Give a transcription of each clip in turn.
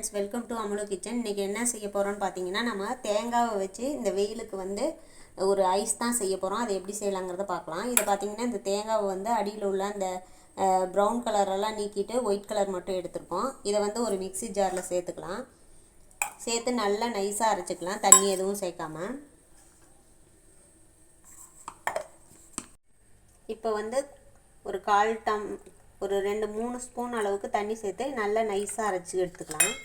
Friends, welcome to Amulu kitchen. இன்றைக்கி என்ன செய்ய போகிறோன்னு பார்த்தீங்கன்னா, நம்ம தேங்காவை வச்சு இந்த வெயிலுக்கு ஒரு ஐஸ் தான் செய்ய போகிறோம். அதை எப்படி செய்யலாங்கிறத பார்க்கலாம். இதை பார்த்தீங்கன்னா, இந்த தேங்காவை அடியில் உள்ள அந்த ப்ரௌன் கலரெல்லாம் நீக்கிட்டு ஒயிட் கலர் மட்டும் எடுத்துருக்கோம். இதை ஒரு மிக்சி ஜாரில் சேர்த்துக்கலாம். சேர்த்து நல்லா நைஸாக அரைச்சிக்கலாம், தண்ணி எதுவும் சேர்க்காம. இப்போ ஒரு ஒரு 2-3 ஸ்பூன் அளவுக்கு தண்ணி சேர்த்து நல்லா நைஸாக அரைச்சி எடுத்துக்கலாம்.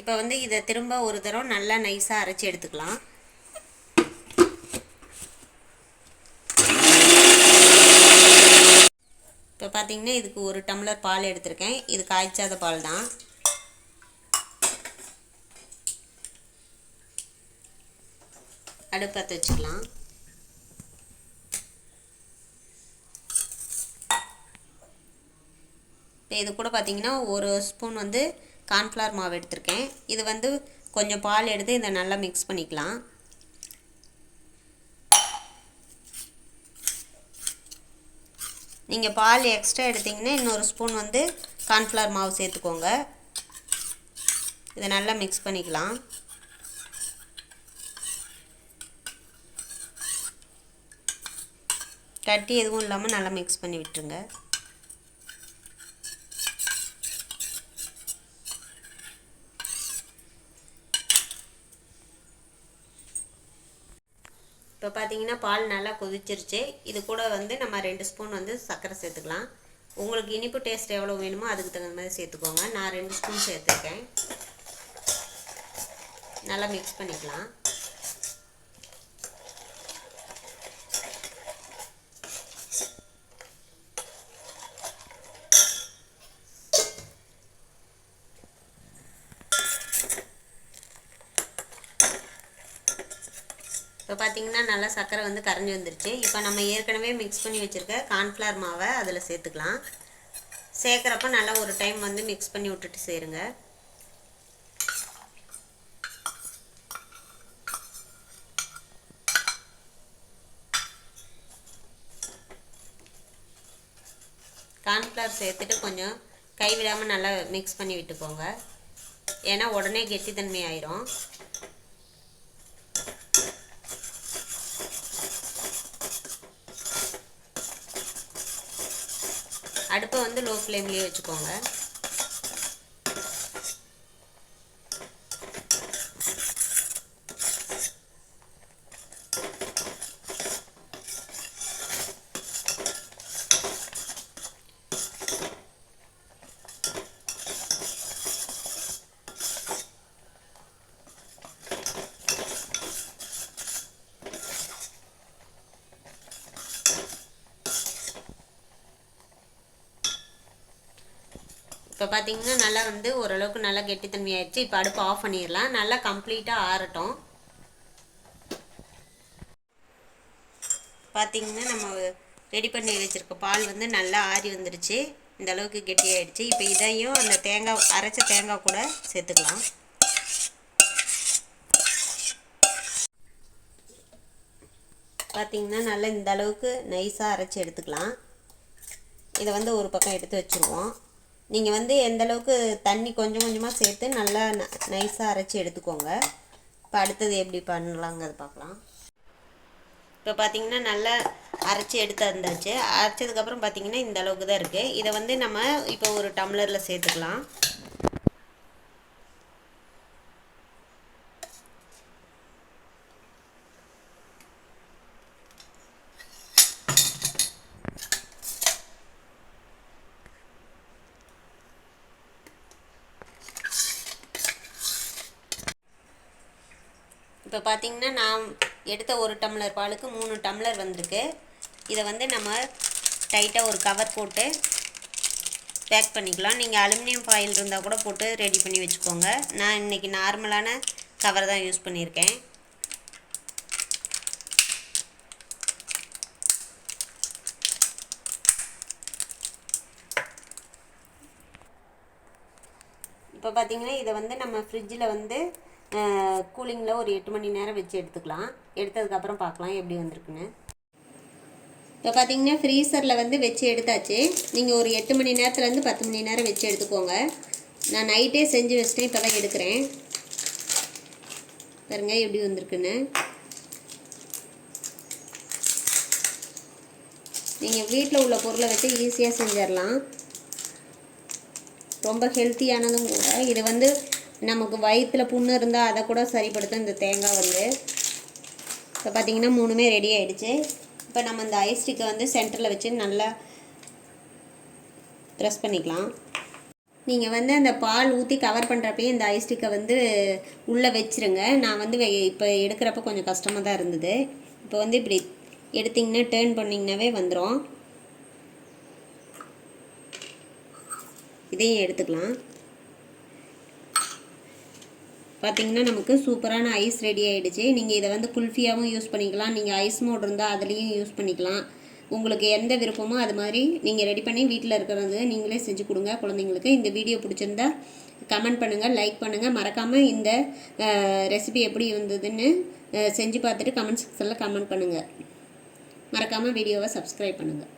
இப்போ இதை திரும்ப ஒரு தடவை நல்லா நைஸாக அரைச்சி எடுத்துக்கலாம். இப்போ பார்த்தீங்கன்னா, இதுக்கு 1 டம்ளர் பால் எடுத்திருக்கேன். இது காய்ச்சாத பால் தான். அடுப்பு பற்ற வச்சுக்கலாம். இது கூட பார்த்தீங்கன்னா 1 ஸ்பூன் கார்ன்ஃப்ளவர் மாவு எடுத்திருக்கேன். இது கொஞ்சம் பால் எடுத்து இதை நல்லா மிக்ஸ் பண்ணிக்கலாம். நீங்கள் பால் எக்ஸ்ட்ரா எடுத்திங்கன்னா இன்னொரு ஸ்பூன் கார்ன்ஃப்ளவர் மாவு சேர்த்துக்கோங்க. இதை நல்லா மிக்ஸ் பண்ணிக்கலாம். கட்டி எதுவும் இல்லாமல் நல்லா மிக்ஸ் பண்ணி விட்டுருங்க. இப்போ பார்த்தீங்கன்னா, பால் நல்லா கொதிச்சிருச்சு. இது கூட நம்ம 2 ஸ்பூன் சர்க்கரை சேர்த்துக்கலாம். உங்களுக்கு இனிப்பு டேஸ்ட் எவ்வளோ வேணுமோ அதுக்கு தகுந்த மாதிரி சேர்த்துக்கோங்க. நான் 2 ஸ்பூன் சேர்த்துருக்கேன். நல்லா மிக்ஸ் பண்ணிக்கலாம். இப்போ பார்த்தீங்கன்னா, நல்லா சர்க்கரை கரைஞ்சி வந்துருச்சு. இப்போ நம்ம ஏற்கனவே மிக்ஸ் பண்ணி வச்சுருக்க கார்ன்ஃப்ளவர் மாவை அதில் சேர்த்துக்கலாம். சேர்க்குறப்ப நல்லா ஒரு டைம் மிக்ஸ் பண்ணி விட்டுட்டு சேருங்க. கார்ன்ஃப்ளவர் சேர்த்துட்டு கொஞ்சம் கைவிடாமல் நல்லா மிக்ஸ் பண்ணி விட்டுக்கோங்க. ஏன்னா உடனே கெட்டித்தன்மை ஆயிரும். அடுப்பை லோ ஃப்ளேம்லேயே வச்சுக்கோங்க. இப்போ பார்த்தீங்கன்னா, நல்லா ஓரளவுக்கு நல்லா கெட்டித்தன்மை ஆயிடுச்சு. இப்போ அடுப்பு ஆஃப் பண்ணிடலாம். நல்லா கம்ப்ளீட்டாக ஆறட்டும். பார்த்தீங்கன்னா, நம்ம ரெடி பண்ணி வச்சுருக்க பால் நல்லா ஆறி வந்துருச்சு. இந்த அளவுக்கு கெட்டி ஆயிடுச்சு. இப்போ இதையும் அந்த அரைச்ச தேங்காய் கூட சேர்த்துக்கலாம். பார்த்தீங்கன்னா, நல்லா இந்த அளவுக்கு நைஸாக அரைச்சி எடுத்துக்கலாம். இதை ஒரு பக்கம் எடுத்து வச்சுருவோம். நீங்கள் எந்த அளவுக்கு தண்ணி கொஞ்சம் கொஞ்சமாக சேர்த்து நல்லா நைஸாக அரைச்சி எடுத்துக்கோங்க. இப்போ அடுத்தது எப்படி பண்ணலாங்கிறது பார்க்கலாம். இப்போ பார்த்தீங்கன்னா, நல்லா அரைச்சி எடுத்து வந்தாச்சு. அரைச்சதுக்கப்புறம் பார்த்தீங்கன்னா, இந்த அளவுக்கு தான் இருக்குது. இதை நம்ம இப்போ ஒரு டம்ளரில் சேர்த்துக்கலாம். இப்போ பார்த்தீங்கன்னா, நான் எடுத்த 1 டம்ளர் பாலுக்கு 3 டம்ளர் வந்திருக்கு. இதை நம்ம டைட்டாக ஒரு கவர் போட்டு பேக் பண்ணிக்கலாம். நீங்கள் அலுமினியம் ஃபாயில் இருந்தால் கூட போட்டு ரெடி பண்ணி வச்சுக்கோங்க. நான் இன்றைக்கி நார்மலான கவர் தான் யூஸ் பண்ணியிருக்கேன். இப்போ பார்த்தீங்கன்னா, இதை நம்ம ஃப்ரிட்ஜில் கூலிங்கில் ஒரு 8 மணி நேரம் வச்சு எடுத்துக்கலாம். எடுத்ததுக்கப்புறம் பார்க்கலாம் எப்படி வந்திருக்குன்னு. இப்போ பார்த்தீங்கன்னா ஃப்ரீசரில் வந்து வச்சு எடுத்தாச்சு. நீங்கள் ஒரு 8 மணி நேரத்துலேருந்து 10 மணி நேரம் வச்சு எடுத்துக்கோங்க. நான் நைட்டே செஞ்சு வச்சுட்டேன், இப்போ தான் எடுக்கிறேன். பாருங்க எப்படி வந்திருக்குன்னு. நீங்கள் வீட்டில் உள்ள பொருளை வச்சு ஈஸியாக செஞ்சிடலாம். ரொம்ப ஹெல்த்தியானதும் கூட. இது வந்து நமக்கு வயிற்றில் புண்ணு இருந்தால் அதை கூட சரிப்படுத்தும் இந்த தேங்காய் வந்து. இப்போ பார்த்தீங்கன்னா 3மே ரெடி ஆகிடுச்சு. இப்போ நம்ம இந்த ஐஸ் ஸ்டிக்கை வந்து சென்டரில் வச்சு நல்லா ப்ரெஸ் பண்ணிக்கலாம். நீங்கள் வந்து அந்த பால் ஊற்றி கவர் பண்ணுறப்பயே இந்த ஐஸ் ஸ்டிக்கை வந்து உள்ளே வச்சுருங்க. நான் வந்து இப்போ எடுக்கிறப்ப கொஞ்சம் கஷ்டமாக தான் இருந்தது. இப்போ வந்து இப்படி எடுத்திங்கன்னா டேர்ன் பண்ணிங்கனாவே வந்துடும். இதையும் எடுத்துக்கலாம். பார்த்திங்கன்னா நமக்கு சூப்பரான ஐஸ் ரெடி ஆகிடுச்சு. நீங்கள் இதை வந்து குல்ஃபியாகவும் யூஸ் பண்ணிக்கலாம். நீங்கள் ஐஸ் மோட் இருந்தால் அதுலேயும் யூஸ் பண்ணிக்கலாம். உங்களுக்கு எந்த விருப்பமோ அது மாதிரி நீங்கள் ரெடி பண்ணி வீட்டில் இருக்கிறது நீங்களே செஞ்சு கொடுங்க குழந்தைங்களுக்கு. இந்த வீடியோ பிடிச்சிருந்தா கமெண்ட் பண்ணுங்கள், லைக் பண்ணுங்கள். மறக்காமல் இந்த ரெசிபி எப்படி இருந்ததுன்னு செஞ்சு பார்த்துட்டு கமெண்ட் செக்ஷனில் கமெண்ட் பண்ணுங்கள். மறக்காமல் வீடியோவை சப்ஸ்கிரைப் பண்ணுங்கள்.